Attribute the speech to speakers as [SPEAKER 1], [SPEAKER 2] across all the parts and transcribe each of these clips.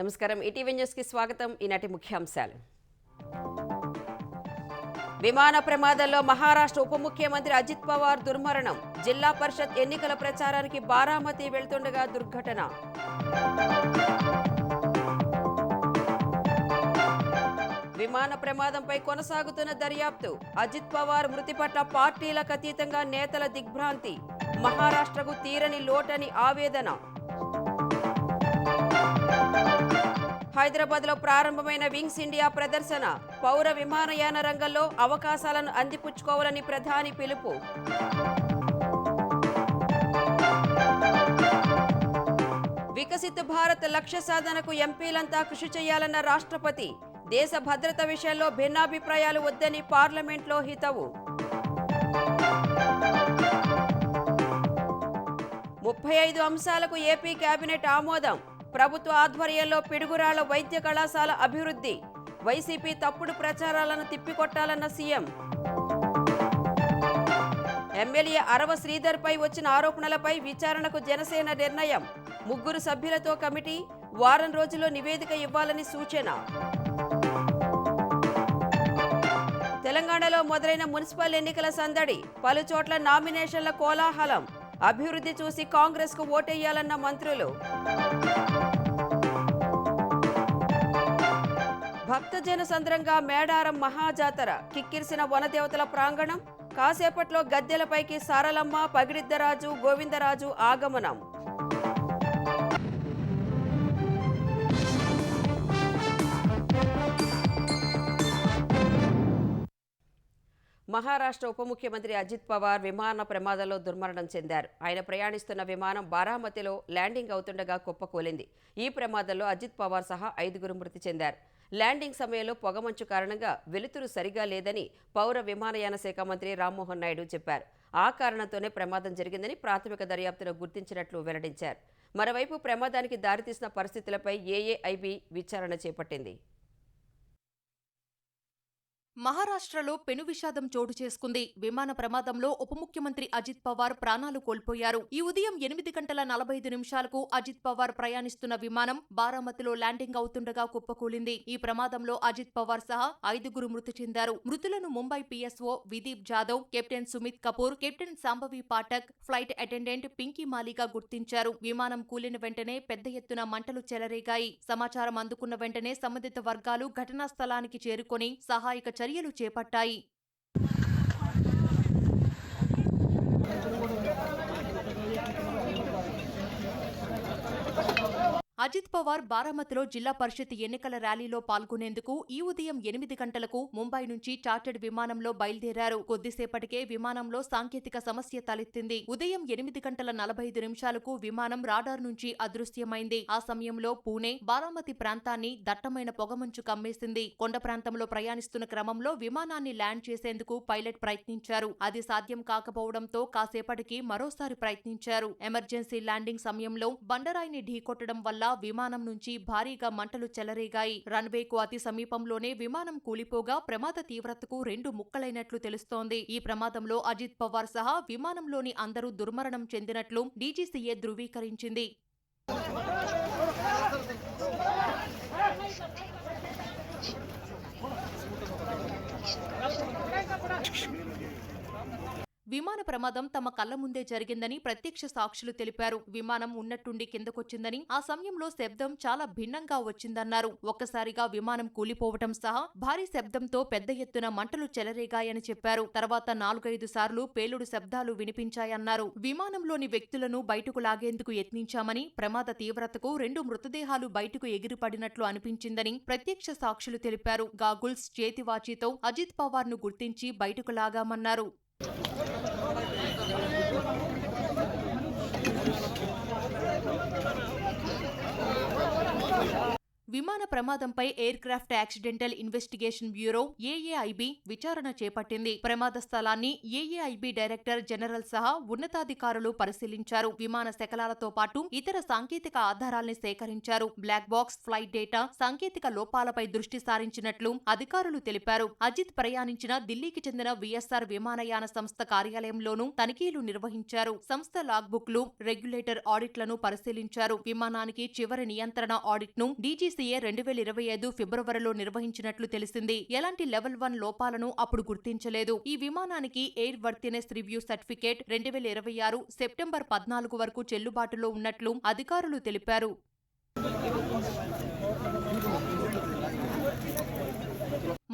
[SPEAKER 1] నమస్కారం. ETV news కి స్వాగతం. ఈనాటి ముఖ్యాంశాలు. విమాన ప్రమాదంలో మహారాష్ట్ర ఉప ముఖ్యమంత్రి అజిత్ పవార్ దుర్మరణం. జిల్లా పరిషత్ ఎన్నికల ప్రచారానికి బారామతి వెళ్తుండగా దుర్ఘటన. విమాన ప్రమాదంపై కొనసాగుతున్న దర్యాప్తు. అజిత్ పవార్ మృతి పట్ల పార్టీలకు అతీతంగా నేతల దిగ్భ్రాంతి. మహారాష్ట్రకు తీరని లోటని ఆవేదన. హైదరాబాద్లో ప్రారంభమైన వింగ్స్ ఇండియా ప్రదర్శన. పౌర విమానయాన రంగంలో అవకాశాలను అందిపుచ్చుకోవాలని ప్రధాని పిలుపు. వికసిత భారత్ లక్ష్య సాధనకు ఎంపీలంతా కృషి చేయాలన్న రాష్ట్రపతి. దేశ భద్రత విషయంలో భిన్నాభిప్రాయాలు వద్దని పార్లమెంట్లో హితవు. 35 అంశాలకు ఏపీ కేబినెట్ ఆమోదం. ప్రభుత్వ ఆధ్వర్యంలో పిడుగురాళ్ల వైద్య కళాశాల అభివృద్ధి. వైసీపీ తప్పుడు ప్రచారాలను తిప్పికొట్టాలన్న సీఎం. ఎమ్మెల్యే అరవ శ్రీధర్పై వచ్చిన ఆరోపణలపై విచారణకు జనసేన నిర్ణయం. 3 సభ్యులతో కమిటీ వారం రోజుల్లో నివేదిక ఇవ్వాలని సూచన. తెలంగాణలో మొదలైన మున్సిపల్ ఎన్నికల సందడి. పలుచోట్ల నామినేషన్ల కోలాహలం. అభివృద్ధి చూసి కాంగ్రెస్ కు ఓటేయాలన్న మంత్రులు. భక్తజన సంద్రంగా మేడారం మహాజాతర. కిక్కిరిసిన వనదేవతల ప్రాంగణం. కాసేపట్లో గద్దెలపైకి సారలమ్మ, పగిడిద్దరాజు, గోవిందరాజు ఆగమనం. మహారాష్ట్ర ఉప ముఖ్యమంత్రి అజిత్ పవార్ విమాన ప్రమాదంలో దుర్మరణం చెందారు. ఆయన ప్రయాణిస్తున్న విమానం బారామతిలో ల్యాండింగ్ అవుతుండగా కుప్పకూలింది. ఈ ప్రమాదంలో అజిత్ పవార్ సహా 5 మృతి చెందారు. ల్యాండింగ్ సమయంలో పొగమంచు కారణంగా వెలుతురు సరిగా లేదని పౌర విమానయాన శాఖ మంత్రి రామ్మోహన్ నాయుడు చెప్పారు. ఆ కారణంతోనే ప్రమాదం జరిగిందని ప్రాథమిక దర్యాప్తులో గుర్తించినట్లు వెల్లడించారు. మరోవైపు ప్రమాదానికి దారితీసిన పరిస్థితులపై ఏఏఐబీ విచారణ చేపట్టింది.
[SPEAKER 2] మహారాష్ట్రలో పెను విషాదం చోటు చేసుకుంది. విమాన ప్రమాదంలో ఉప ముఖ్యమంత్రి అజిత్ పవార్ ప్రాణాలు కోల్పోయారు. ఈ ఉదయం 8:45 అజిత్ పవార్ ప్రయాణిస్తున్న విమానం బారామతిలో ల్యాండింగ్ అవుతుండగా కుప్పకూలింది. ఈ ప్రమాదంలో అజిత్ పవార్ సహా 5 మృతి చెందారు. మృతులను Mumbai PSO Videep Jadhav, captain Sumit Kapoor, captain Shambhavi Pathak, flight attendant Pinky మాలిగా గుర్తించారు. విమానం కూలిన వెంటనే పెద్ద ఎత్తున మంటలు చెలరేగాయి. సమాచారం అందుకున్న వెంటనే సంబంధిత వర్గాలు ఘటనా స్థలానికి చేరుకొని సహాయక చర్యలు చేపట్టాయి. అజిత్ పవార్ బారామతిలో జిల్లా పరిషత్ ఎన్నికల ర్యాలీలో పాల్గొనేందుకు ఈ ఉదయం 8 గంటలకు ముంబై నుంచి చార్టర్డ్ విమానంలో బయలుదేరారు. కొద్దిసేపటికే విమానంలో సాంకేతిక సమస్య తలెత్తింది. ఉదయం 8:45 విమానం రాడార్ నుంచి అదృశ్యమైంది. ఆ సమయంలో పూణే, బారామతి ప్రాంతాన్ని దట్టమైన పొగమంచు కమ్మేసింది. కొండ ప్రాంతంలో ప్రయాణిస్తున్న క్రమంలో విమానాన్ని ల్యాండ్ చేసేందుకు పైలట్ ప్రయత్నించారు. అది సాధ్యం కాకపోవడంతో కాసేపటికి మరోసారి ప్రయత్నించారు. ఎమర్జెన్సీ ల్యాండింగ్ సమయంలో బండరాయిని ఢీకొట్టడం వల్ల విమానం నుంచి భారీగా మంటలు చెలరేగాయి. రన్వేకు అతి సమీపంలోనే విమానం కూలిపోగా ప్రమాద తీవ్రతకు 2 ముక్కలైనట్లు తెలుస్తోంది. ఈ ప్రమాదంలో అజిత్ పవార్ సహా విమానంలోని అందరూ దుర్మరణం చెందినట్లు డీజీసీఏ ధృవీకరించింది. విమాన ప్రమాదం తమ కళ్ల ముందే జరిగిందని ప్రత్యక్ష సాక్షులు తెలిపారు. విమానం ఉన్నట్టుండి కిందకొచ్చిందని, ఆ సమయంలో శబ్దం చాలా భిన్నంగా వచ్చిందన్నారు. ఒక్కసారిగా విమానం కూలిపోవటం సహా భారీ శబ్దంతో పెద్ద ఎత్తున మంటలు చెలరేగాయని చెప్పారు. తర్వాత 4-5 సార్లు పేలుడు శబ్దాలు వినిపించాయన్నారు. విమానంలోని వ్యక్తులను బయటకు లాగేందుకు యత్నించామని, ప్రమాద తీవ్రతకు 2 మృతదేహాలు బయటకు ఎగిరిపడినట్లు అనిపించిందని ప్రత్యక్ష సాక్షులు తెలిపారు. గాగుల్స్, చేతివాచీతో అజిత్ పవార్ ను గుర్తించి బయటకు లాగామన్నారు. విమాన ప్రమాదంపై aircraft accidental investigation bureau AAIB విచారణ చేపట్టింది. ప్రమాద స్థలాన్ని ఏఏఐబీ డైరెక్టర్ జనరల్ సహా ఉన్నతాధికారులు పరిశీలించారు. విమాన శకలాలతో పాటు ఇతర సాంకేతిక ఆధారాల్ని సేకరించారు. బ్లాక్ బాక్స్, ఫ్లైట్ డేటా, సాంకేతిక లోపాలపై దృష్టి సారించినట్లు అధికారులు తెలిపారు. అజిత్ ప్రయాణించిన ఢిల్లీకి చెందిన విఎస్ఆర్ విమానయాన సంస్థ కార్యాలయంలోనూ తనిఖీలు నిర్వహించారు. సంస్థ లాగ్బుక్లు, రెగ్యులేటర్ ఆడిట్లను పరిశీలించారు. విమానానికి చివరి నియంత్రణ ఆడిట్ను డీజీసీ డీజీసీఏ 2025 ఫిబ్రవరిలో నిర్వహించినట్లు తెలిసింది. ఎలాంటి లెవెల్ 1 లోపాలను అప్పుడు గుర్తించలేదు. ఈ విమానానికి air worthiness review certificate 2026 September 14 వరకు చెల్లుబాటులో ఉన్నట్లు అధికారులు తెలిపారు.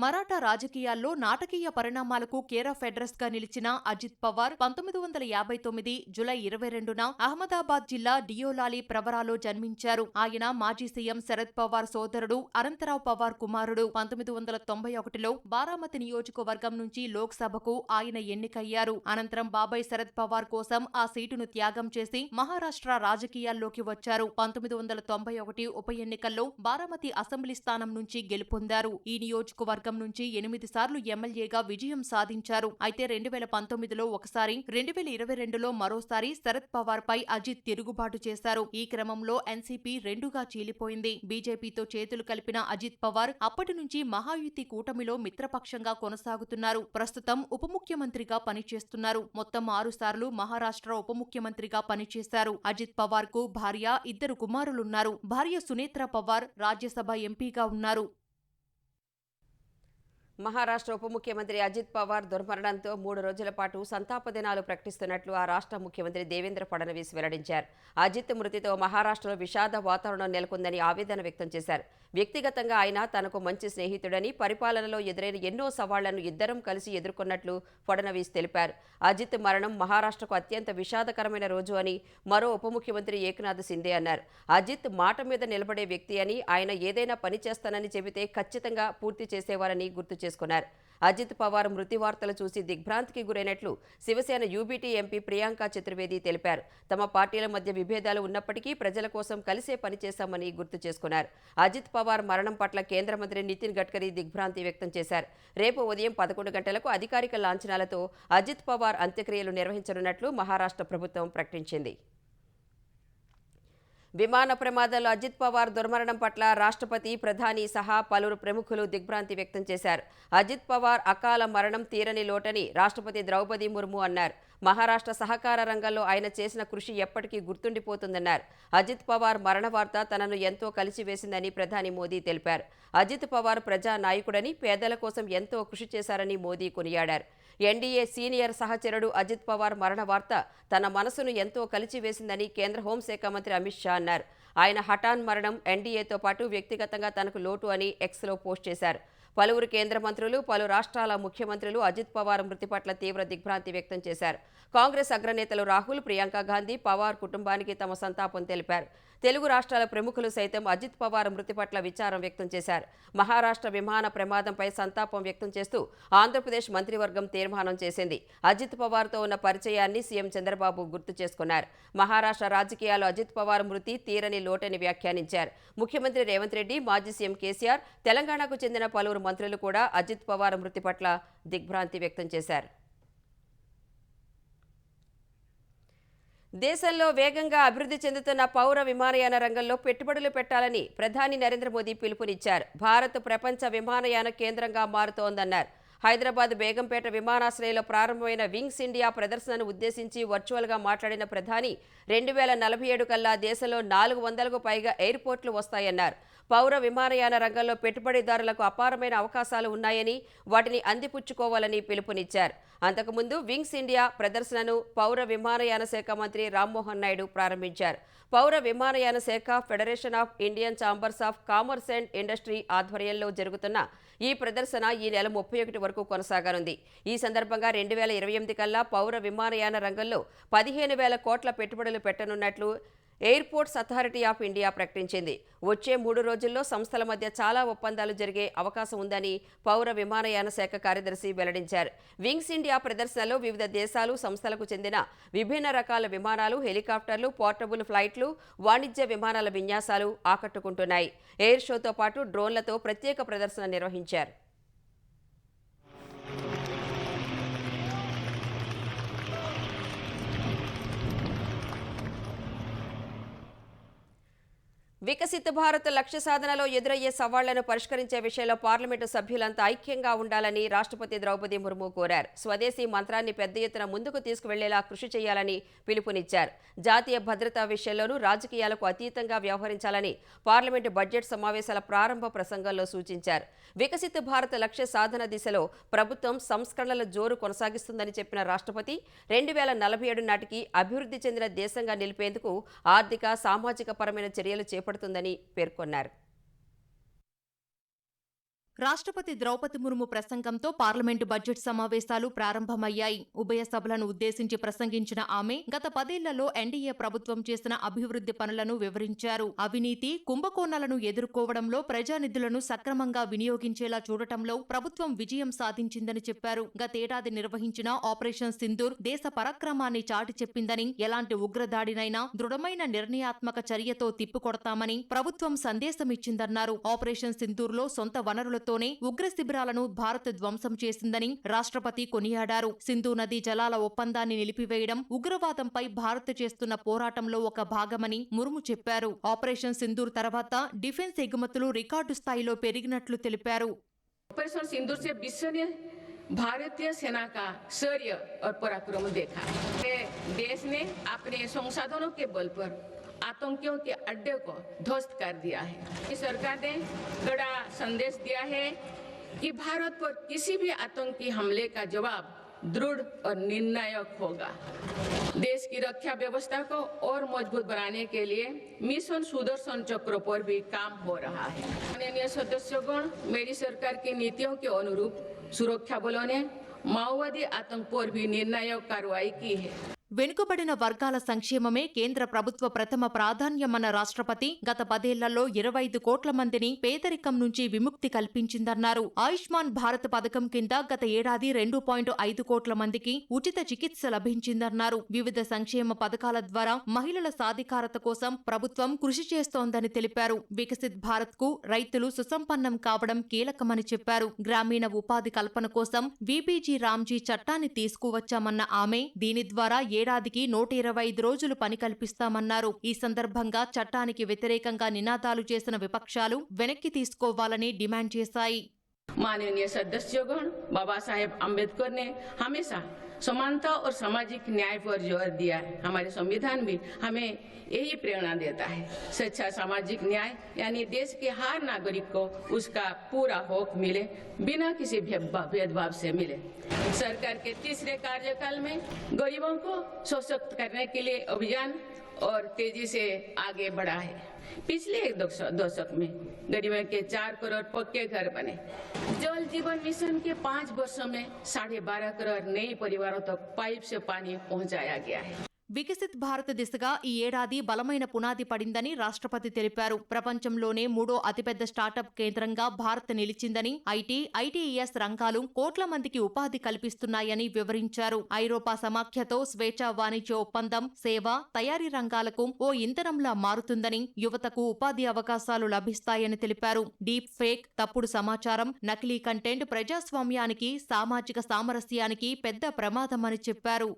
[SPEAKER 2] మరాఠా రాజకీయాల్లో నాటకీయ పరిణామాలకు కేర్ ఆఫ్ అడ్రస్ గా నిలిచిన అజిత్ పవార్ 1959 జులై 22న అహ్మదాబాద్ జిల్లా డియోలాలి ప్రవరాలో జన్మించారు. ఆయన మాజీ సీఎం శరద్ పవార్ సోదరుడు అనంతరావు పవార్ కుమారుడు. 1991లో బారామతి నియోజకవర్గం నుంచి లోక్సభకు ఆయన ఎన్నికయ్యారు. అనంతరం బాబాయ్ శరద్ పవార్ కోసం ఆ సీటును త్యాగం చేసి మహారాష్ట్ర రాజకీయాల్లోకి వచ్చారు. 1991 ఉప ఎన్నికల్లో బారామతి అసెంబ్లీ స్థానం నుంచి గెలుపొందారు. ఈ నియోజకవర్గం నుంచి 8 సార్లు ఎమ్మెల్యేగా విజయం సాధించారు. అయితే 2019లో ఒకసారి, 2022లో మరోసారి శరద్ పవార్ పై అజిత్ తిరుగుబాటు చేశారు. ఈ క్రమంలో ఎన్సీపీ రెండుగా చీలిపోయింది. బీజేపీతో చేతులు కలిపిన అజిత్ పవార్ అప్పటి నుంచి మహాయుతి కూటమిలో మిత్రపక్షంగా కొనసాగుతున్నారు. ప్రస్తుతం ఉప ముఖ్యమంత్రిగా పనిచేస్తున్నారు. మొత్తం 6 సార్లు మహారాష్ట్ర ఉప ముఖ్యమంత్రిగా పనిచేశారు. అజిత్ పవార్ కు భార్య, 2 కుమారులున్నారు. భార్య సునేత్ర పవార్ రాజ్యసభ ఎంపీగా ఉన్నారు.
[SPEAKER 1] మహారాష్ట్ర ఉప ముఖ్యమంత్రి అజిత్ పవార్ దుర్మరణంతో 3 రోజుల పాటు సంతాప దినాలు ప్రకటిస్తున్నట్లు ఆ రాష్ట్ర ముఖ్యమంత్రి దేవేంద్ర ఫడ్నవీస్ వెల్లడించారు. అజిత్ మృతితో మహారాష్ట్రలో విషాద వాతావరణం నెలకొందని ఆవేదన వ్యక్తం చేశారు. వ్యక్తిగతంగా ఆయన తనకు మంచి స్నేహితుడని, పరిపాలనలో ఎదురైన ఎన్నో సవాళ్లను ఇద్దరం కలిసి ఎదుర్కొన్నట్లు ఫడ్నవీస్ తెలిపారు. అజిత్ మరణం మహారాష్ట్రకు అత్యంత విషాదకరమైన రోజు అని మరో ఉప ముఖ్యమంత్రి ఏక్నాథ్ సిందే అన్నారు. అజిత్ మాట మీద నిలబడే వ్యక్తి అని, ఆయన ఏదైనా పని చేస్తానని చెబితే ఖచ్చితంగా పూర్తి చేసేవారని గుర్తు చేసుకున్నారు. అజిత్ పవార్ మృతి వార్తలు చూసి దిగ్భ్రాంతికి గురైనట్లు శివసేన యూబీటీ ఎంపీ ప్రియాంక చతుర్వేది తెలిపారు. తమ పార్టీల మధ్య విభేదాలు ఉన్నప్పటికీ ప్రజల కోసం కలిసే పనిచేశామని గుర్తు చేసుకున్నారు. అజిత్ పవార్ మరణం పట్ల కేంద్ర మంత్రి నితిన్ గడ్కరీ దిగ్భ్రాంతి వ్యక్తం చేశారు. రేపు ఉదయం 11 గంటలకు అధికారిక లాంఛనాలతో అజిత్ పవార్ అంత్యక్రియలు నిర్వహించనున్నట్లు మహారాష్ట్ర ప్రభుత్వం ప్రకటించింది. విమాన ప్రమాదంలో అజిత్ పవార్ దుర్మరణం పట్ల రాష్ట్రపతి, ప్రధాని సహా పలువురు ప్రముఖులు దిగ్భ్రాంతి వ్యక్తం చేశారు. అజిత్ పవార్ అకాల మరణం తీరని లోటని రాష్ట్రపతి ద్రౌపది ముర్ము అన్నారు. మహారాష్ట్ర సహకార రంగంలో ఆయన చేసిన కృషి ఎప్పటికీ గుర్తుండిపోతుందన్నారు. అజిత్ పవార్ మరణ వార్త తనను ఎంతో కలిసివేసిందని ప్రధాని మోదీ తెలిపారు. అజిత్ పవార్ ప్రజా నాయకుడని, పేదల కోసం ఎంతో కృషి చేశారని మోదీ కొనియాడారు. ఎన్డీఏ సీనియర్ సహచరుడు అజిత్ పవార్ మరణ వార్త తన మనసును ఎంతో కలిచివేసిందని కేంద్ర హోంశాఖ మంత్రి అమిత్ షా అన్నారు. ఆయన హఠాన్ మరణం ఎన్డీఏతో పాటు వ్యక్తిగతంగా తనకు లోటు అని ఎక్స్లో పోస్ట్ చేశారు. పలువురు కేంద్ర మంత్రులు, పలు రాష్ట్రాల ముఖ్యమంత్రులు అజిత్ పవార్ మృతి పట్ల తీవ్ర దిగ్భ్రాంతి వ్యక్తం చేశారు. కాంగ్రెస్ అగ్రనేతలు రాహుల్, ప్రియాంక గాంధీ పవార్ కుటుంబానికి తమ సంతాపం తెలిపారు. తెలుగు రాష్ట్రాల ప్రముఖులు సైతం అజిత్ పవార్ మృతి పట్ల విచారం వ్యక్తం చేశారు. మహారాష్ట్ర విమాన ప్రమాదంపై సంతాపం వ్యక్తం చేస్తూ ఆంధ్రప్రదేశ్ మంత్రివర్గం తీర్మానం చేసింది. అజిత్ పవార్తో ఉన్న పరిచయాన్ని సీఎం చంద్రబాబు గుర్తు చేసుకున్నారు. మహారాష్ట్ర రాజకీయాల్లో అజిత్ పవార్ మృతి తీరని లోటని వ్యాఖ్యానించారు. ముఖ్యమంత్రి రేవంత్ రెడ్డి, మాజీ సీఎం కేసీఆర్, తెలంగాణకు చెందిన పలువురు మంత్రులు కూడా అజిత్ పవార్ మృతి పట్ల దిగ్భ్రాంతి వ్యక్తం చేశారు. దేశంలో వేగంగా అభివృద్ధి చెందుతున్న పౌర విమానయాన రంగంలో పెట్టుబడులు పెట్టాలని ప్రధాని నరేంద్ర మోదీ పిలుపునిచ్చారు. భారత్ ప్రపంచ విమానయాన కేంద్రంగా మారుతోందన్నారు. హైదరాబాద్ బేగంపేట విమానాశ్రయంలో ప్రారంభమైన వింగ్స్ ఇండియా ప్రదర్శనను ఉద్దేశించి వర్చువల్గా మాట్లాడిన ప్రధాని 2047 కల్లా దేశంలో 400కు పైగా ఎయిర్పోర్ట్లు వస్తాయన్నారు. పౌర విమానయాన రంగంలో పెట్టుబడిదారులకు అపారమైన అవకాశాలు ఉన్నాయని, వాటిని అందిపుచ్చుకోవాలని పిలుపునిచ్చారు. అంతకుముందు వింగ్స్ ఇండియా ప్రదర్శనను పౌర విమానయాన శాఖ మంత్రి రామ్మోహన్ నాయుడు ప్రారంభించారు. పౌర విమానయాన శాఖ, federation of Indian chambers of commerce and industry ఆధ్వర్యంలో జరుగుతున్న ఈ ప్రదర్శన ఈ నెల 31 వరకు కొనసాగనుంది. ఈ సందర్భంగా 2028 కల్లా పౌర విమానయాన రంగంలో 15,000 కోట్ల పెట్టుబడులు పెట్టనున్నట్లు ఎయిర్పోర్ట్స్ అథారిటీ ఆఫ్ ఇండియా ప్రకటించింది. వచ్చే 3 రోజుల్లో సంస్థల మధ్య చాలా ఒప్పందాలు జరిగే అవకాశం ఉందని పౌర విమానయాన శాఖ కార్యదర్శి వెల్లడించారు. వింగ్స్ ఇండియా ప్రదర్శనలో వివిధ దేశాలు, సంస్థలకు చెందిన విభిన్న రకాల విమానాలు, హెలికాప్టర్లు, పోర్టబుల్ ఫ్లైట్లు, వాణిజ్య విమానాల విన్యాసాలు ఆకట్టుకుంటున్నాయి. ఎయిర్ షోతో పాటు డ్రోన్లతో ప్రత్యేక ప్రదర్శన నిర్వహించారు. వికసిత భారత్ లక్ష్య సాధనలో ఎదురయ్యే సవాళ్లను పరిష్కరించే విషయంలో పార్లమెంటు సభ్యులంతా ఐక్యంగా ఉండాలని రాష్ట్రపతి ద్రౌపది ముర్ము కోరారు. స్వదేశీ మంత్రాన్ని పెద్ద ఎత్తున ముందుకు తీసుకువెళ్లేలా కృషి చేయాలని పిలుపునిచ్చారు. జాతీయ భద్రతా విషయంలోనూ రాజకీయాలకు అతీతంగా వ్యవహరించాలని పార్లమెంటు బడ్జెట్ సమావేశాల ప్రారంభ ప్రసంగంలో సూచించారు. వికసిత భారత్ లక్ష్య సాధన దిశలో ప్రభుత్వం సంస్కరణల జోరు కొనసాగిస్తుందని చెప్పిన రాష్ట్రపతి 2047 నాటికి అభివృద్ధి చెందిన దేశంగా నిలిపేందుకు ఆర్థిక, సామాజిక పరమైన చర్యలు చేపడుతుందని పేర్కొన్నారు.
[SPEAKER 2] రాష్ట్రపతి ద్రౌపది ముర్ము ప్రసంగంతో పార్లమెంటు బడ్జెట్ సమావేశాలు ప్రారంభమయ్యాయి. ఉభయ సభలను ఉద్దేశించి ప్రసంగించిన ఆమె గత 10 ఏళ్లలో ఎన్డీఏ ప్రభుత్వం చేసిన అభివృద్ధి పనులను వివరించారు. అవినీతి, కుంభకోణాలను ఎదుర్కోవడంలో ప్రజానిధులను సక్రమంగా వినియోగించేలా చూడటంలో ప్రభుత్వం విజయం సాధించిందని చెప్పారు. గతేడాది నిర్వహించిన ఆపరేషన్ సింధూర్ దేశ పరాక్రమాన్ని చాటి చెప్పిందని, ఎలాంటి ఉగ్రదాడినైనా దృఢమైన నిర్ణయాత్మక చర్యతో తిప్పికొడతామని ప్రభుత్వం సందేశమిచ్చిందన్నారు. ఆపరేషన్ సింధూర్లో సొంత వనరుల తోనే ఉగ్ర శిబిరాలను భారత్ ధ్వంసం చేసిందని రాష్ట్రపతి కొనియాడారు. సింధు నదీ జలాల ఒప్పందాన్ని నిలిపివేయడం ఉగ్రవాదంపై భారత్ చేస్తున్న పోరాటంలో ఒక భాగమని ముర్ము చెప్పారు. ఆపరేషన్ సింధూర్ తర్వాత డిఫెన్స్ ఎగుమతులు రికార్డు స్థాయిలో పెరిగినట్లు తెలిపారు.
[SPEAKER 3] ऑपरेशन सिंदूर से विश्व ने भारतीय सेना का शौर्य और पराक्रम देखा। देश ने अपने संसाधनों के बल पर आतंकियों के अड्डे को ध्वस्त कर दिया है। सरकार ने बड़ा संदेश दिया है कि भारत पर किसी भी आतंकी हमले का जवाब दृढ़ और निर्णायक होगा। देश की रक्षा व्यवस्था को और मजबूत बनाने के लिए मिशन सुदर्शन चक्र पर भी काम हो रहा है। माननीय सदस्यगण, मेरी सरकार की नीतियों के अनुरूप सुरक्षा बलों ने माओवादी आतंक पर भी निर्णायक कार्रवाई की है।
[SPEAKER 2] వెనుకబడిన వర్గాల సంక్షేమమే కేంద్ర ప్రభుత్వ ప్రథమ ప్రాధాన్యమన్న రాష్ట్రపతి గత 10 ఏళ్లలో 25 కోట్ల మందిని పేదరికం నుంచి విముక్తి కల్పించిందన్నారు. ఆయుష్మాన్ భారత్ పథకం కింద గత ఏడాది 2.5 కోట్ల మందికి ఉచిత చికిత్స లభించిందన్నారు. వివిధ సంక్షేమ పథకాల ద్వారా మహిళల సాధికారత కోసం ప్రభుత్వం కృషి చేస్తోందని తెలిపారు. వికసిత్ భారత్ కు రైతులు సుసంపన్నం కావడం కీలకమని చెప్పారు. గ్రామీణ ఉపాధి కల్పన కోసం వీబీజీ రామ్జీ చట్టాన్ని తీసుకువచ్చామన్న ఆమె దీని ద్వారా ఏడాదికి 125 రోజులు పని కల్పిస్తామన్నారు. ఈ సందర్భంగా చట్టానికి వ్యతిరేకంగా నినాదాలు చేసిన విపక్షాలు వెనక్కి తీసుకోవాలని డిమాండ్ చేశాయి.
[SPEAKER 3] माननीय सदस्यगण, बाबा साहेब अम्बेडकर ने हमेशा समानता और सामाजिक न्याय पर जोर दिया है। हमारे संविधान भी हमें यही प्रेरणा देता है। सच्चा सामाजिक न्याय यानी देश के हर नागरिक को उसका पूरा हक मिले, बिना किसी भेदभाव से मिले। सरकार के तीसरे कार्यकाल में गरीबों को सशक्त करने के लिए अभियान और तेजी से आगे बढ़ा है। पिछले एक दशक में गरीबों के 4 करोड़ पक्के घर बने। जल जीवन मिशन के 5 वर्षों में 12.5 करोड़ नए परिवारों तक पाइप से पानी पहुंचाया गया है।
[SPEAKER 2] వికసిత్ భారత్ దిశగా ఈ ఏడాది బలమైన పునాది పడిందని రాష్ట్రపతి తెలిపారు. ప్రపంచంలోనే 3వ అతిపెద్ద స్టార్టప్ కేంద్రంగా భారత్ నిలిచిందని, ఐటీఈఎస్ రంగాలు కోట్ల మందికి ఉపాధి కల్పిస్తున్నాయని వివరించారు. ఐరోపా సమాఖ్యతో స్వేచ్ఛా వాణిజ్య ఒప్పందం సేవ, తయారీ రంగాలకు ఓ ఇంధనంలా మారుతుందని, యువతకు ఉపాధి అవకాశాలు లభిస్తాయని తెలిపారు. డీప్ ఫేక్, తప్పుడు సమాచారం, నకిలీ కంటెంట్ ప్రజాస్వామ్యానికి, సామాజిక సామరస్యానికి పెద్ద ప్రమాదమని చెప్పారు.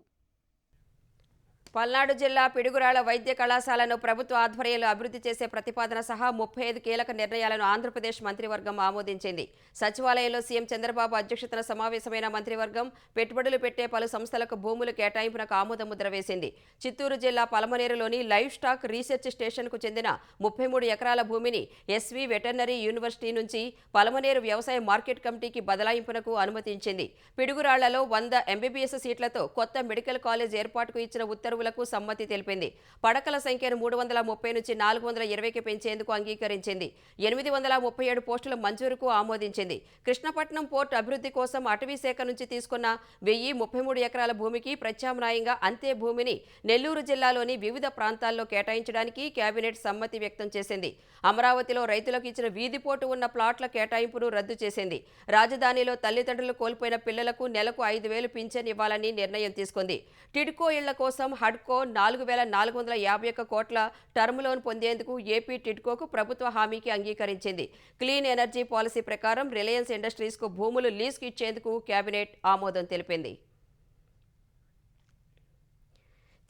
[SPEAKER 1] పల్నాడు జిల్లా పిడుగురాళ్ల వైద్య కళాశాలను ప్రభుత్వ ఆధ్వర్యంలో అభివృద్ధి చేసే ప్రతిపాదన సహా 35 కీలక నిర్ణయాలను ఆంధ్రప్రదేశ్ మంత్రివర్గం ఆమోదించింది. సచివాలయంలో సీఎం చంద్రబాబు అధ్యక్షతన సమావేశమైన మంత్రివర్గం పెట్టుబడులు పెట్టే పలు సంస్థలకు భూములు కేటాయింపునకు ఆమోదముద్ర వేసింది. చిత్తూరు జిల్లా పలమనేరులోని లైవ్ స్టాక్ రీసెర్చ్ స్టేషన్కు చెందిన 33 ఎకరాల భూమిని ఎస్వి వెటర్నరీ యూనివర్సిటీ నుంచి పలమనేరు వ్యవసాయ మార్కెట్ కమిటీకి బదలాయింపునకు అనుమతించింది. పిడుగురాళ్లలో 100 ఎంబీబీఎస్ సీట్లతో కొత్త మెడికల్ కాలేజ్ ఏర్పాటుకు ఇచ్చిన ఉత్తర్వులు సమ్మతి తెలిపింది. పడకల సంఖ్యను 330 నుంచి 420కి పెంచేందుకు అంగీకరించింది. 837 పోస్టుల మంజూరుకు ఆమోదించింది. కృష్ణపట్నం పోర్ట్ అభివృద్ధి కోసం అటవీ శాఖ నుంచి తీసుకున్న 1033 ఎకరాల భూమికి ప్రత్యామ్నాయంగా అంతే భూమిని నెల్లూరు జిల్లాలోని వివిధ ప్రాంతాల్లో కేటాయించడానికి కేబినెట్ సమ్మతి వ్యక్తం చేసింది. అమరావతిలో రైతులకు ఇచ్చిన వీధిపోటు ఉన్న ప్లాట్ల కేటాయింపును రద్దు చేసింది. రాజధానిలో తల్లిదండ్రులు కోల్పోయిన పిల్లలకు నెలకు 5,000 పింఛన్ ఇవ్వాలని నిర్ణయం తీసుకుంది. టిడ్కో ఇళ్ల కోసం హడ్కో 4,451 కోట్ల టర్మ్ లోన్ పొందేందుకు ఏపీ టిడ్కోకు ప్రభుత్వ హామీకి అంగీకరించింది. క్లీన్ ఎనర్జీ పాలసీ ప్రకారం రిలయన్స్ ఇండస్ట్రీస్కు భూములు లీజుకు ఇచ్చేందుకు కేబినెట్ ఆమోదం తెలిపింది.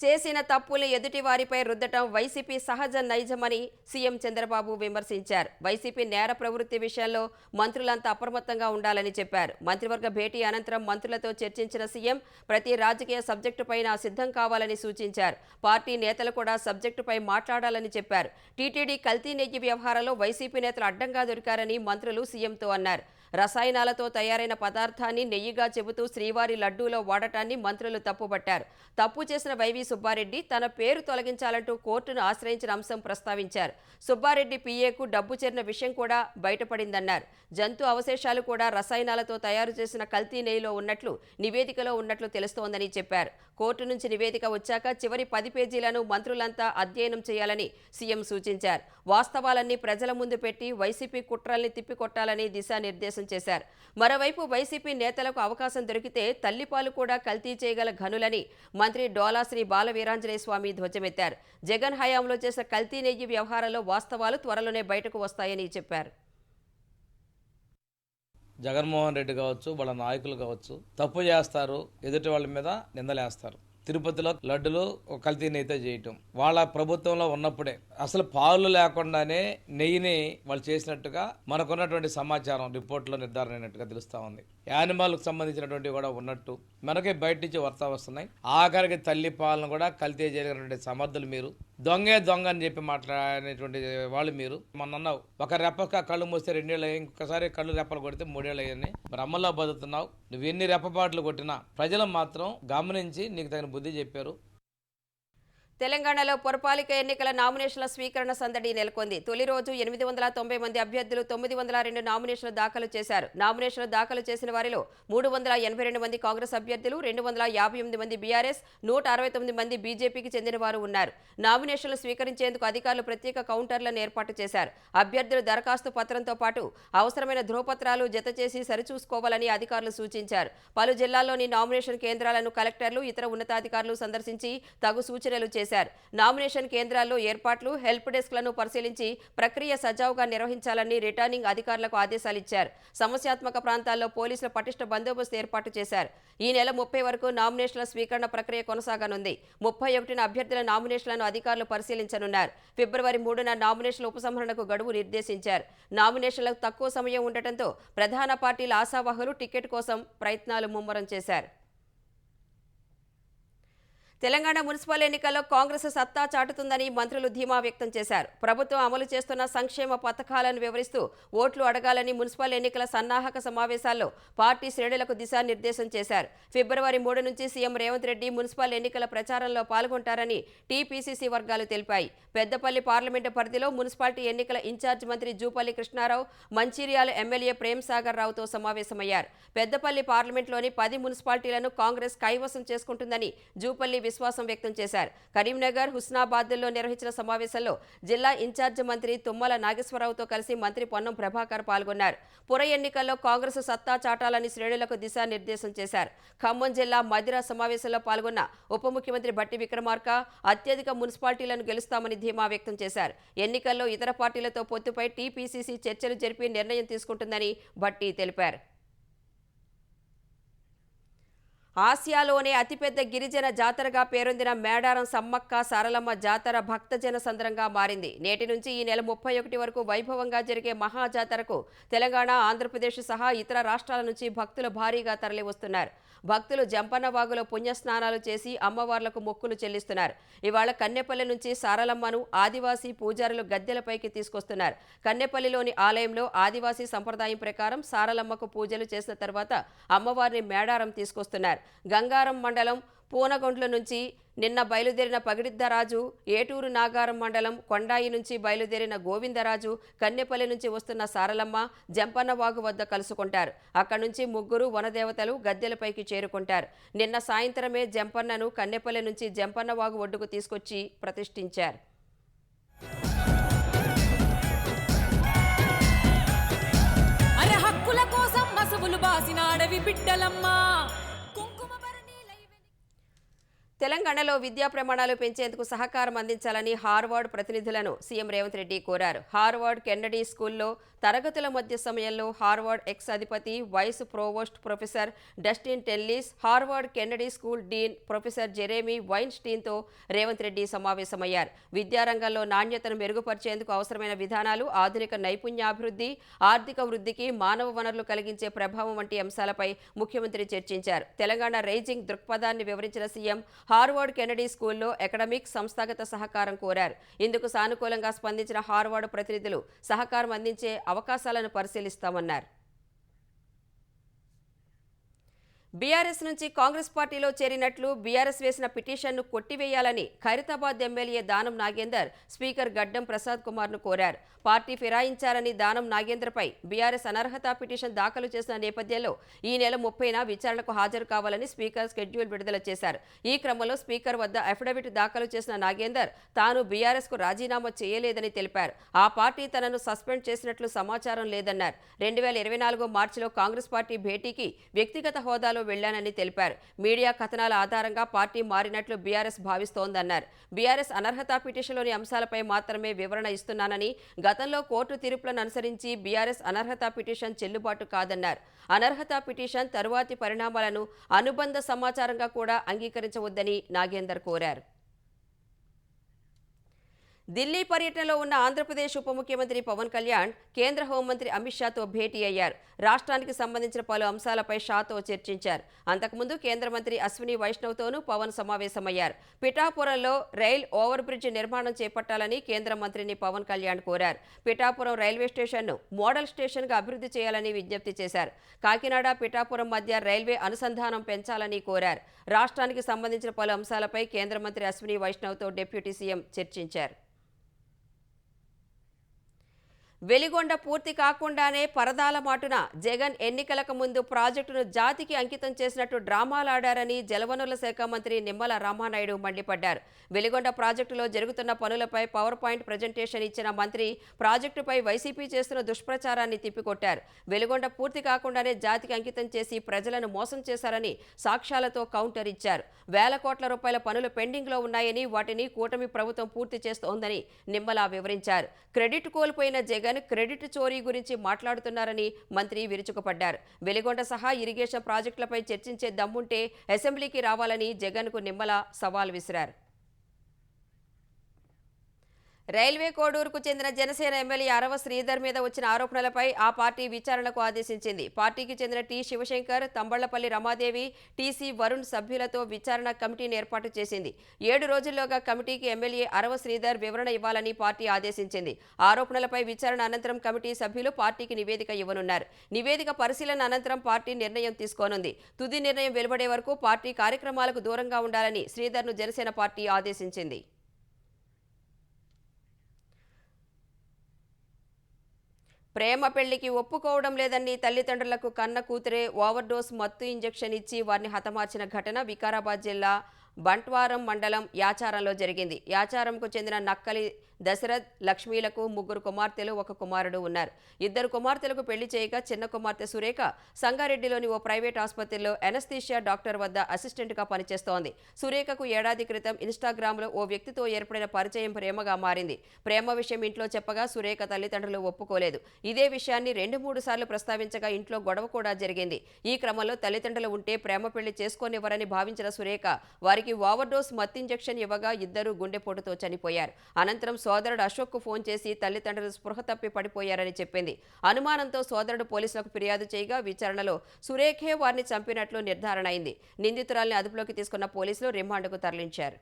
[SPEAKER 1] చేసిన తప్పుల్ని ఎదుటివారిపై రుద్దటం వైసీపీ సహజ నైజమని సీఎం చంద్రబాబు విమర్శించారు. వైసీపీ నేర ప్రవృత్తి విషయంలో మంత్రులంతా అప్రమత్తంగా ఉండాలని చెప్పారు. మంత్రివర్గ భేటీ అనంతరం మంత్రులతో చర్చించిన సీఎం ప్రతి రాజకీయ సబ్జెక్టుపైన సిద్ధం కావాలని సూచించారు. పార్టీ నేతలు కూడా సబ్జెక్టుపై మాట్లాడాలని చెప్పారు. టీటీడీ కల్తీ నెయ్యి వ్యవహారంలో వైసీపీ నేతలు అడ్డంగా దొరికారని మంత్రులు సీఎంతో అన్నారు. రసాయనాలతో తయారైన పదార్థాన్ని నెయ్యిగా చెబుతూ శ్రీవారి లడ్డూలో వాడటాన్ని మంత్రులు తప్పుపట్టారు. తప్పు చేసిన వైవి సుబ్బారెడ్డి తన పేరు తొలగించాలంటూ కోర్టును ఆశ్రయించిన అంశం ప్రస్తావించారు. సుబ్బారెడ్డి పీఏకు డబ్బు చేరిన విషయం కూడా బయటపడిందన్నారు. జంతు అవశేషాలు కూడా రసాయనాలతో తయారు చేసిన కల్తీ నెయ్యిలో ఉన్నట్లు నివేదికలో ఉన్నట్లు తెలుస్తోందని చెప్పారు. కోర్టు నుంచి నివేదిక వచ్చాక చివరి 10 పేజీలను మంత్రులంతా అధ్యయనం చేయాలని సీఎం సూచించారు. వాస్తవాలన్నీ ప్రజల ముందు పెట్టి వైసీపీ కుట్రల్ని తిప్పికొట్టాలని దిశానిర్దేశం చేశారు. మరోవైపు వైసీపీ నేతలకు అవకాశం దొరికితే తల్లిపాలు కూడా కల్తీ చేయగల ఘనులని మంత్రి డోలా శ్రీ బాలవీరాంజనేయ స్వామి ధ్వజమెత్తారు. జగన్ హయాంలో చేసిన కల్తీ నెయ్యి వ్యవహారంలో వాస్తవాలు త్వరలోనే బయటకు వస్తాయని చెప్పారు.
[SPEAKER 4] జగన్మోహన్ రెడ్డి కావచ్చు, వాళ్ళ నాయకులు కావచ్చు, తప్పు చేస్తారు, ఎదుటి వాళ్ళ మీద నిందలేస్తారు. తిరుపతిలో లడ్డులు కల్తీ నెయ్యితో చేయటం వాళ్ళ ప్రభుత్వంలో ఉన్నప్పుడే అసలు పాలు లేకుండానే నెయ్యిని వాళ్ళు చేసినట్టుగా మనకున్నటువంటి సమాచారం రిపోర్టులో నిర్ధారణ అయినట్టుగా తెలుస్తా ఉంది. యానిమల్కి సంబంధించినటువంటి కూడా ఉన్నట్టు మనకి బయట నుంచి వార్త వస్తున్నాయి. ఆఖరికి తల్లి పాలను కూడా కల్తీ చేయగలిగినటువంటి సమర్థులు మీరు. దొంగే దొంగ అని చెప్పి మాట్లాడేటువంటి వాళ్ళు మీరు. మొన్న ఒక రెప్పక కళ్ళు మూస్తే 2 ఏళ్ళు అయ్యి, ఇంకొకసారి కళ్ళు రెప్పలు కొడితే 3 ఏళ్ళు అయ్యాయి. మరి అమ్మలో బతుకుతున్నావు. నువ్వు ఎన్ని రెప్పపాట్లు కొట్టినా ప్రజలు మాత్రం గమనించి నీకు తగిన బుద్ధి చెప్పారు.
[SPEAKER 1] తెలంగాణలో పురపాలిక ఎన్నికల నామినేషన్ల స్వీకరణ సందడి నెలకొంది. తొలి రోజు 890 మంది అభ్యర్థులు 902 నామినేషన్లు దాఖలు చేశారు. నామినేషన్లు దాఖలు చేసిన వారిలో 382 మంది కాంగ్రెస్ అభ్యర్థులు, 258 మంది బీఆర్ఎస్, 169 మంది బీజేపీకి చెందిన వారు ఉన్నారు. నామినేషన్లు స్వీకరించేందుకు అధికారులు ప్రత్యేక కౌంటర్లను ఏర్పాటు చేశారు. అభ్యర్థులు దరఖాస్తు పత్రంతో పాటు అవసరమైన ధృవపత్రాలు జత చేసి సరిచూసుకోవాలని అధికారులు సూచించారు. పలు జిల్లాల్లోని నామినేషన్ కేంద్రాలను కలెక్టర్లు, ఇతర ఉన్నతాధికారులు సందర్శించి తగు సూచనలు చేశారు. నామినేషన్ కేంద్రాల్లో ఏర్పాట్లు, హెల్ప్ డెస్క్లను పరిశీలించి ప్రక్రియ సజావుగా నిర్వహించాలని రిటర్నింగ్ అధికారులకు ఆదేశాలిచ్చారు. సమస్యాత్మక ప్రాంతాల్లో పోలీసులు పటిష్ట బందోబస్తు ఏర్పాటు చేశారు. ఈ నెల 30 వరకు నామినేషన్ల స్వీకరణ ప్రక్రియ కొనసాగనుంది. 31న అభ్యర్థుల నామినేషన్లను అధికారులు పరిశీలించనున్నారు. ఫిబ్రవరి 3న నామినేషన్ల ఉపసంహరణకు గడువు నిర్దేశించారు. నామినేషన్లకు తక్కువ సమయం ఉండటంతో ప్రధాన పార్టీల ఆశావాహులు టికెట్ కోసం ప్రయత్నాలు ముమ్మరం చేశారు. తెలంగాణ మున్సిపల్ ఎన్నికల్లో కాంగ్రెస్ సత్తా చాటుతుందని మంత్రులు ధీమా వ్యక్తం చేశారు. ప్రభుత్వం అమలు చేస్తున్న సంక్షేమ పథకాలను వివరిస్తూ ఓట్లు అడగాలని మున్సిపల్ ఎన్నికల సన్నాహక సమావేశాల్లో పార్టీ శ్రేణులకు దిశానిర్దేశం చేశారు. ఫిబ్రవరి 3 నుంచి సీఎం రేవంత్ రెడ్డి మున్సిపల్ ఎన్నికల ప్రచారంలో పాల్గొంటారని టీపీసీసీ వర్గాలు తెలిపాయి. పెద్దపల్లి పార్లమెంటు పరిధిలో మున్సిపాలిటీ ఎన్నికల ఇన్ఛార్జ్ మంత్రి జూపల్లి కృష్ణారావు, మంచిర్యాల ఎమ్మెల్యే ప్రేమ్ సాగర్ రావుతో సమావేశమయ్యారు. పెద్దపల్లి పార్లమెంట్లోని 10 మున్సిపాలిటీలను కాంగ్రెస్ కైవసం చేసుకుంటుందని జూపల్లి విశ్వాసం వ్యక్తం చేశారు. కరీంనగర్, హుస్నాబాద్లో నిర్వహించిన సమావేశంలో జిల్లా ఇన్ఛార్జ్ మంత్రి తుమ్మల నాగేశ్వరరావుతో కలిసి మంత్రి పొన్నం ప్రభాకర్ పాల్గొన్నారు. పుర ఎన్నికల్లో కాంగ్రెస్ సత్తా చాటాలని శ్రేణులకు దిశానిర్దేశం చేశారు. ఖమ్మం జిల్లా మదిర సమావేశంలో పాల్గొన్న ఉప ముఖ్యమంత్రి బట్టి విక్రమార్క అత్యధిక మున్సిపాలిటీలను గెలుస్తామని ధీమా వ్యక్తం చేశారు. ఎన్నికల్లో ఇతర పార్టీలతో పొత్తుపై టీపీసీసీ చర్చలు జరిపి నిర్ణయం తీసుకుంటుందని బట్టి తెలిపారు. ఆసియాలోనే అతిపెద్ద గిరిజన జాతరగా పేరొందిన మేడారం సమ్మక్క సారలమ్మ జాతర భక్తజన సంద్రంగా మారింది. నేటి నుంచి ఈ నెల 31 వరకు వైభవంగా జరిగే మహాజాతరకు తెలంగాణ, ఆంధ్రప్రదేశ్ సహా ఇతర రాష్ట్రాల నుంచి భక్తులు భారీగా తరలివస్తున్నారు. భక్తులు జంపన్న వాగులో పుణ్యస్నానాలు చేసి అమ్మవార్లకు మొక్కులు చెల్లిస్తున్నారు. ఇవాళ కన్నెపల్లి నుంచి సారలమ్మను ఆదివాసీ పూజారులు గద్దెలపైకి తీసుకొస్తున్నారు. కన్నెపల్లిలోని ఆలయంలో ఆదివాసీ సంప్రదాయం ప్రకారం సారలమ్మకు పూజలు చేసిన తర్వాత అమ్మవారిని మేడారం తీసుకొస్తున్నారు. గంగారం మండలం పూనగొండ్ల నుంచి నిన్న బయలుదేరిన పగిడిద్దరాజు, ఏటూరు నాగారం మండలం కొండాయి నుంచి బయలుదేరిన గోవిందరాజు కన్నెపల్లి నుంచి వస్తున్న సారలమ్మ జంపన్నవాగు వద్ద కలుసుకుంటారు. అక్కడి నుంచి ముగ్గురు వనదేవతలు గద్దెలపైకి చేరుకుంటారు. నిన్న సాయంత్రమే జంపన్నను కన్నెపల్లి నుంచి జంపన్నవాగు ఒడ్డుకు తీసుకొచ్చి ప్రతిష్ఠించారు.
[SPEAKER 5] హక్కుల కోసం మసవులు బాసిన అడవి బిడ్డలమ్మ.
[SPEAKER 1] తెలంగాణలో విద్యా ప్రమాణాలు పెంచేందుకు సహకారం అందించాలని హార్వర్డ్ ప్రతినిధులను సీఎం రేవంత్ రెడ్డి కోరారు. హార్వర్డ్ కెన్నడీ స్కూల్లో తరగతుల మధ్య సమయంలో హార్వర్డ్ ఎక్స్ అధిపతి vice provost professor Dustin Tellis, Harvard Kennedy school dean professor Jeremy వైన్స్టీన్తో రేవంత్ రెడ్డి సమావేశమయ్యారు. విద్యారంగంలో నాణ్యతను మెరుగుపరిచేందుకు అవసరమైన విధానాలు, ఆధునిక నైపుణ్యాభివృద్ధి, ఆర్థిక వృద్ధికి మానవ వనరులు కలిగించే ప్రభావం వంటి అంశాలపై ముఖ్యమంత్రి చర్చించారు. తెలంగాణ రైజింగ్ దృక్పథాన్ని వివరించిన సీఎం హార్వర్డ్ కెన్నడీ స్కూల్లో అకాడమిక్, సంస్థాగత సహకారం కోరారు. ఇందుకు సానుకూలంగా స్పందించిన హార్వర్డ్ ప్రతినిధులు సహకారం అందించే అవకాశాలను పరిశీలిస్తామన్నారు. బీఆర్ఎస్ నుంచి కాంగ్రెస్ పార్టీలో చేరినట్లు బీఆర్ఎస్ వేసిన పిటిషన్ను కొట్టివేయాలని ఖైరతాబాద్ ఎమ్మెల్యే దానం నాగేందర్ స్పీకర్ గడ్డం ప్రసాద్ కుమార్ను కోరారు. పార్టీ ఫిరాయించారని దానం నాగేందర్పై బీఆర్ఎస్ అనర్హత పిటిషన్ దాఖలు చేసిన నేపథ్యంలో ఈ నెల 30న విచారణకు హాజరు కావాలని స్పీకర్ షెడ్యూల్ విడుదల చేశారు. ఈ క్రమంలో స్పీకర్ వద్ద అఫిడవిట్ దాఖలు చేసిన నాగేందర్ తాను బీఆర్ఎస్కు రాజీనామా చేయలేదని తెలిపారు. ఆ పార్టీ తనను సస్పెండ్ చేసినట్లు సమాచారం లేదన్నారు. 2024 మార్చిలో కాంగ్రెస్ పార్టీ భేటీకి వ్యక్తిగత హోదాలో వెళ్లానని తెలిపారు. మీడియా కథనాల ఆధారంగా పార్టీ మారినట్లు బీఆర్ఎస్ భావిస్తోందన్నారు. బీఆర్ఎస్ అనర్హత పిటిషన్లోని అంశాలపై మాత్రమే వివరణ ఇస్తున్నానని, గతంలో కోర్టు తీర్పులను అనుసరించి బీఆర్ఎస్ అనర్హత పిటిషన్ చెల్లుబాటు కాదన్నారు. అనర్హత పిటిషన్ తరువాతి పరిణామాలను అనుబంధ సమాచారంగా కూడా అంగీకరించవద్దని నాగేందర్ కోరారు. ఢిల్లీ పర్యటనలో ఉన్న ఆంధ్రప్రదేశ్ ఉప ముఖ్యమంత్రి పవన్ కళ్యాణ్ కేంద్ర హోంమంత్రి అమిత్ షాతో భేటీ అయ్యారు. రాష్ట్రానికి సంబంధించిన పలు అంశాలపై షాతో చర్చించారు. అంతకుముందు కేంద్ర మంత్రి అశ్విని వైష్ణవ్తోనూ పవన్ సమావేశమయ్యారు. పిఠాపురంలో రైల్ ఓవర్ బ్రిడ్జ్ నిర్మాణం చేపట్టాలని కేంద్ర మంత్రిని పవన్ కళ్యాణ్ కోరారు. పిఠాపురం రైల్వే స్టేషన్ను మోడల్ స్టేషన్గా అభివృద్ధి చేయాలని విజ్ఞప్తి చేశారు. కాకినాడ, పిఠాపురం మధ్య రైల్వే అనుసంధానం పెంచాలని కోరారు. రాష్ట్రానికి సంబంధించిన పలు అంశాలపై కేంద్ర మంత్రి అశ్విని వైష్ణవ్తో డిప్యూటీ సీఎం చర్చించారు. వెలిగొండ పూర్తి కాకుండానే పరదాల మాటున జగన్ ఎన్నికలకు ముందు ప్రాజెక్టును జాతికి అంకితం చేసినట్టు డ్రామాలాడారని జలవనరుల శాఖ మంత్రి నిమ్మల రామానాయుడు మండిపడ్డారు. వెలిగొండ ప్రాజెక్టులో జరుగుతున్న పనులపై పవర్ పాయింట్ ప్రజెంటేషన్ ఇచ్చిన మంత్రి ప్రాజెక్టుపై వైసీపీ చేస్తున్న దుష్ప్రచారాన్ని తిప్పికొట్టారు. వెలిగొండ పూర్తి కాకుండానే జాతికి అంకితం చేసి ప్రజలను మోసం చేశారని సాక్ష్యాలతో కౌంటర్ ఇచ్చారు. వేల కోట్ల రూపాయల పనులు పెండింగ్లో ఉన్నాయని, వాటిని కూటమి ప్రభుత్వం పూర్తి చేస్తోందని నిమ్మల వివరించారు. క్రెడిట్ కోల్పోయిన జగన్ క్రెడిట్ చోరీ గురించి మాట్లాడుతున్నారని మంత్రి విరుచుకుపడ్డారు. వెలిగొండ సహా ఇరిగేషన్ ప్రాజెక్టులపై చర్చించే దమ్ముంటే అసెంబ్లీకి రావాలని జగన్కు నిమ్మల సవాల్ విసిరారు. రైల్వే కోడూరుకు చెందిన జనసేన ఎమ్మెల్యే అరవ శ్రీధర్ మీద వచ్చిన ఆరోపణలపై ఆ పార్టీ విచారణకు ఆదేశించింది. పార్టీకి చెందిన టి శివశంకర్, తంబళ్లపల్లి రమాదేవి, టీసీ వరుణ్ సభ్యులతో విచారణ కమిటీని ఏర్పాటు చేసింది. 7 రోజుల్లోగా కమిటీకి ఎమ్మెల్యే అరవ శ్రీధర్ వివరణ ఇవ్వాలని పార్టీ ఆదేశించింది. ఆరోపణలపై విచారణ అనంతరం కమిటీ సభ్యులు పార్టీకి నివేదిక ఇవ్వనున్నారు. నివేదిక పరిశీలన అనంతరం పార్టీ నిర్ణయం తీసుకోనుంది. తుది నిర్ణయం వెలువడే వరకు పార్టీ కార్యక్రమాలకు దూరంగా ఉండాలని శ్రీధర్ను జనసేన పార్టీ ఆదేశించింది. ప్రేమ పెళ్లికి ఒప్పుకోవడం లేదని తల్లిదండ్రులకు కన్న కూతురే ఓవర్డోస్ మత్తు ఇంజెక్షన్ ఇచ్చి వారిని హతమార్చిన ఘటన వికారాబాద్ జిల్లా బంట్వారం మండలం యాచారంలో జరిగింది. యాచారంకు చెందిన నక్కలి దశరథ్, లక్ష్మీలకు 3 కుమార్తెలు, 1 కుమారుడు ఉన్నారు. 2 కుమార్తెలకు పెళ్లి చేయగా చిన్న కుమార్తె సురేఖ సంగారెడ్డిలోని ఓ ప్రైవేట్ ఆసుపత్రిలో ఎనస్థీషియా డాక్టర్ వద్ద అసిస్టెంట్గా పనిచేస్తోంది. సురేఖకు ఏడాది క్రితం ఇన్స్టాగ్రామ్లో ఓ వ్యక్తితో ఏర్పడిన పరిచయం ప్రేమగా మారింది. ప్రేమ విషయం ఇంట్లో చెప్పగా సురేఖ తల్లిదండ్రులు ఒప్పుకోలేదు. ఇదే విషయాన్ని 2-3 సార్లు ప్రస్తావించగా ఇంట్లో గొడవ కూడా జరిగింది. ఈ క్రమంలో తల్లిదండ్రులు ఉంటే ప్రేమ పెళ్లి చేసుకోనివ్వరని భావించిన సురేఖ వారికి ఓవర్డోస్ మత్తు ఇంజెక్షన్ ఇవ్వగా ఇద్దరు గుండెపోటుతో చనిపోయారు. అనంతరం సోదరుడు అశోక్కు ఫోన్ చేసి తల్లిదండ్రులు స్పృహ తప్పి పడిపోయారని చెప్పింది. అనుమానంతో సోదరుడు పోలీసులకు ఫిర్యాదు చేయగా విచారణలో సురేఖే వారిని చంపినట్లు నిర్ధారణ అయింది. నిందితురాల్ని అదుపులోకి తీసుకున్న పోలీసులు రిమాండ్కు తరలించారు.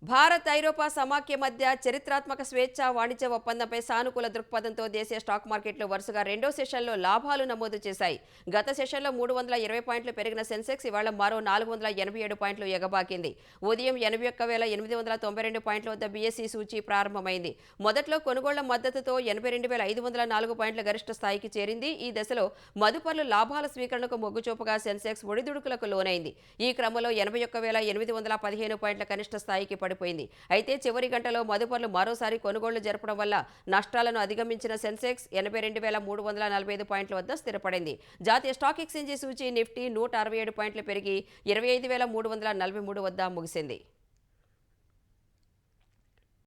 [SPEAKER 1] భారత్, ఐరోపా సమాఖ్య మధ్య చరిత్రాత్మక స్వేచ్ఛా వాణిజ్య ఒప్పందంపై సానుకూల దృక్పథంతో దేశీయ స్టాక్ మార్కెట్లు వరుసగా 2వ సెషన్లో లాభాలు నమోదు చేశాయి. గత సెషన్లో 320 పాయింట్లు పెరిగిన సెన్సెక్స్ ఇవాళ మరో 487 పాయింట్లు ఎగబాకింది. ఉదయం 81,892 పాయింట్ల వద్ద బీఎస్ఈ సూచీ ప్రారంభమైంది. మొదట్లో కొనుగోళ్ల మద్దతుతో 82,504 పాయింట్ల గరిష్ట స్థాయికి చేరింది. ఈ దశలో మదుపర్లు లాభాల స్వీకరణకు మొగ్గుచూపగా సెన్సెక్స్ ఒడిదుడుకులకు లోనైంది. ఈ క్రమంలో 81,815 పాయింట్ల కనిష్ట స్థాయికి పడిపోయింది. అయితే చివరి గంటలో మదుపర్లు మరోసారి కొనుగోళ్లు జరపడం వల్ల నష్టాలను అధిగమించిన సెన్సెక్స్ 82,345 పాయింట్ల వద్ద స్థిరపడింది. జాతీయ స్టాక్ ఎక్స్చేంజి సూచీ నిఫ్టీ 167 పాయింట్లు పెరిగి 25,343 వద్ద ముగిసింది.